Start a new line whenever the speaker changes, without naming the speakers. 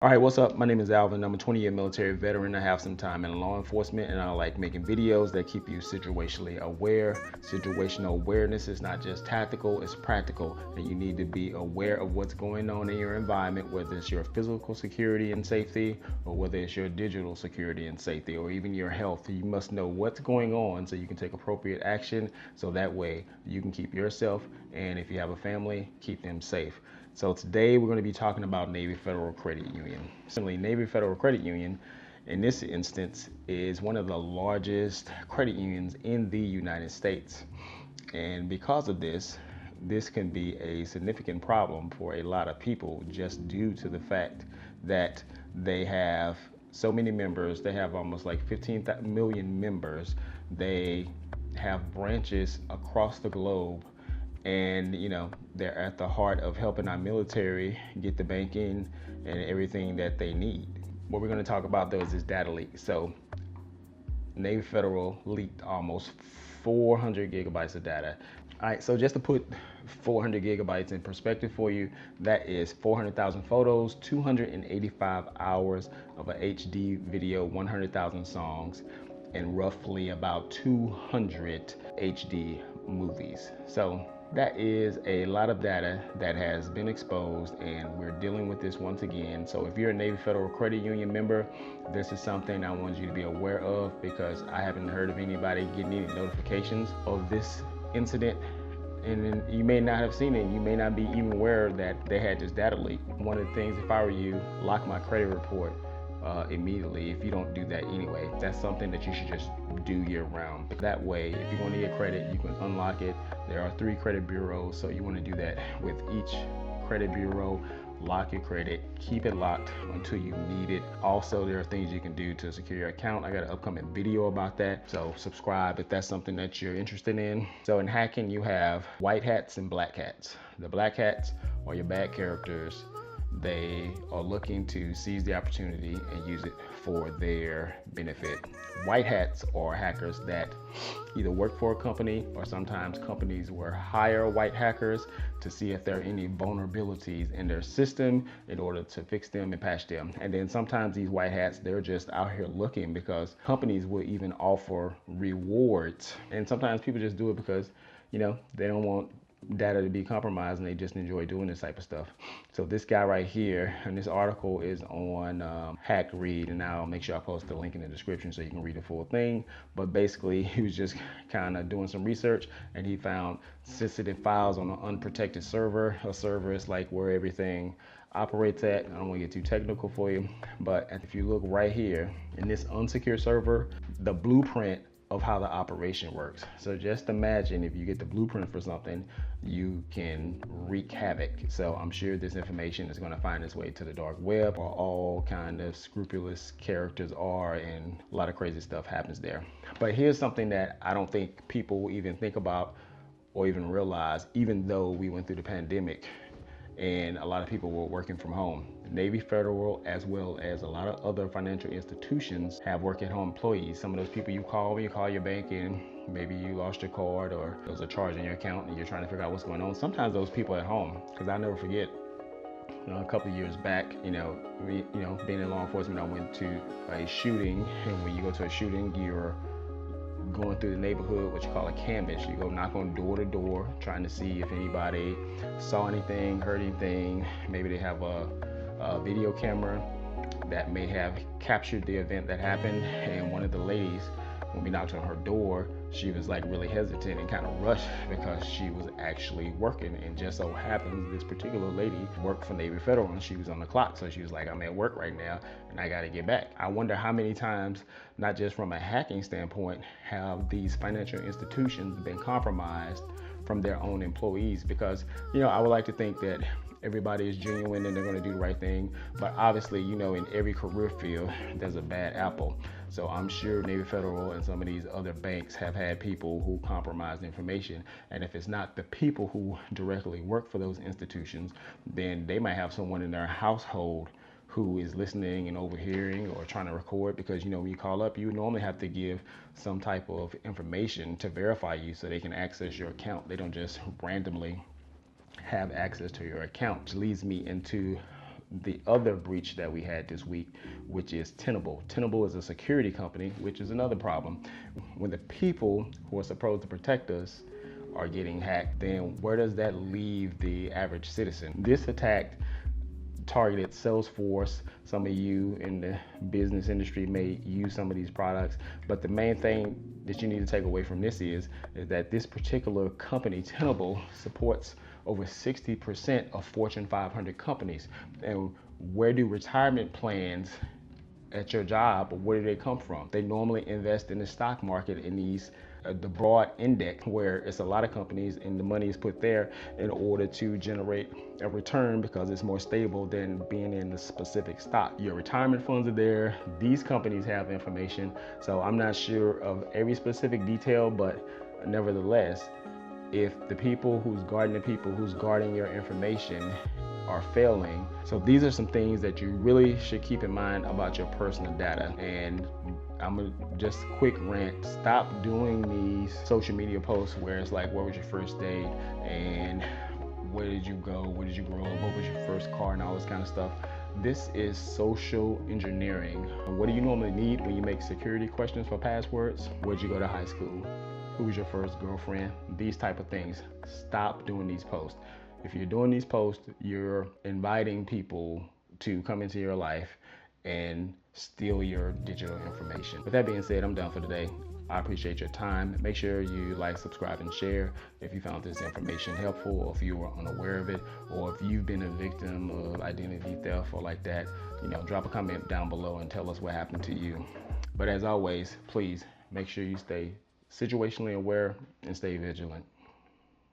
All right, what's up? My name is Alvin. I'm a 20-year military veteran. I have some time in law enforcement, and I like making videos that keep you situationally aware. Situational awareness is not just tactical, it's practical, and you need to be aware of what's going on in your environment, whether it's your physical security and safety, or whether it's your digital security and safety, or even your health. You must know what's going on so you can take appropriate action, so that way you can keep yourself, and if you have a family, keep them safe. So today we're going to be talking about Navy Federal Credit Union. Similarly, Navy Federal Credit Union in this instance is one of the largest credit unions in the United States. And because of this can be a significant problem for a lot of people just due to the fact that they have so many members. They have almost like 15 million members. They have branches across the globe, and they're at the heart of helping our military get the banking and everything that they need. What we're going to talk about though is this data leak. So Navy Federal leaked almost 400 gigabytes of data. All right, so just to put 400 gigabytes in perspective for you, that is 400,000 photos, 285 hours of a HD video, 100,000 songs, and roughly about 200 HD movies. So that is a lot of data that has been exposed, and we're dealing with this once again. So if you're a Navy Federal Credit Union member, this is something I want you to be aware of, because I haven't heard of anybody getting any notifications of this incident. And you may not have seen it. You may not be even aware that they had this data leak. One of the things, if I were you, lock my credit report immediately if you don't do that anyway. That's something that you should just do year round. That way, if you want to get credit, you can unlock it. There are 3 credit bureaus, so you want to do that with each credit bureau. Lock your credit, keep it locked until you need it. Also, there are things you can do to secure your account. I got an upcoming video about that, so subscribe if that's something that you're interested in. So in hacking, you have white hats and black hats. The black hats are your bad characters. They are looking to seize the opportunity and use it for their benefit. White hats are hackers that either work for a company, or sometimes companies will hire white hackers to see if there are any vulnerabilities in their system in order to fix them and patch them. And then sometimes these white hats, they're just out here looking, because companies will even offer rewards. And sometimes people just do it because they don't want data to be compromised, and they just enjoy doing this type of stuff. So this guy right here, and this article is on Hack Read, and I'll make sure I post the link in the description so you can read the full thing. But basically, he was just kind of doing some research, and he found sensitive files on an unprotected server. A server is like where everything operates at. I don't want to get too technical for you, but if you look right here in this unsecured server, the blueprint of how the operation works. So just imagine if you get the blueprint for something, you can wreak havoc. So I'm sure this information is going to find its way to the dark web, where all kind of scrupulous characters are, and a lot of crazy stuff happens there. But here's something that I don't think people even think about or even realize, even though we went through the pandemic and a lot of people were working from home. Navy Federal, as well as a lot of other financial institutions, have work at home employees. Some of those people you call when you call your bank and maybe you lost your card, or there was a charge in your account and you're trying to figure out what's going on. Sometimes those people at home, because I'll never forget, a couple of years back, being in law enforcement, I went to a shooting, and when you go to a shooting, you're going through the neighborhood, what you call a canvas. You go knock on door to door, trying to see if anybody saw anything, heard anything. Maybe they have a video camera that may have captured the event that happened. And one of the ladies, when we knocked on her door, she was like really hesitant and kind of rushed, because she was actually working. And just so happens this particular lady worked for Navy Federal, and she was on the clock. So she was like, I'm at work right now and I got to get back. I wonder how many times, not just from a hacking standpoint, have these financial institutions been compromised from their own employees? Because I would like to think that everybody is genuine and they're going to do the right thing, but obviously in every career field there's a bad apple. So I'm sure Navy Federal and some of these other banks have had people who compromise information, and if it's not the people who directly work for those institutions, then they might have someone in their household who is listening and overhearing or trying to record, because when you call up, you normally have to give some type of information to verify you so they can access your account. They don't just randomly have access to your account. Which leads me into the other breach that we had this week, which is Tenable. Tenable is a security company, which is another problem. When the people who are supposed to protect us are getting hacked, then where does that leave the average citizen? This attack targeted Salesforce. Some of you in the business industry may use some of these products, but the main thing that you need to take away from this is that this particular company, Tenable, supports over 60% of Fortune 500 companies. And where do retirement plans at your job, where do they come from? They normally invest in the stock market in these the broad index, where it's a lot of companies and the money is put there in order to generate a return because it's more stable than being in the specific stock. Your retirement funds are there. These companies have information. So I'm not sure of every specific detail, but nevertheless, if the people who's guarding your information are failing. So these are some things that you really should keep in mind about your personal data. And I'm gonna just quick rant. Stop doing these social media posts where it's like, where was your first date? And where did you go? Where did you grow up? What was your first car? And all this kind of stuff. This is social engineering. What do you normally need when you make security questions for passwords? Where'd you go to high school? Who was your first girlfriend? These type of things. Stop doing these posts. If you're doing these posts, you're inviting people to come into your life and steal your digital information. With that being said, I'm done for today. I appreciate your time. Make sure you like, subscribe, and share if you found this information helpful, or if you were unaware of it, or if you've been a victim of identity theft or like that. Drop a comment down below and tell us what happened to you. But as always, please make sure you stay situationally aware and stay vigilant.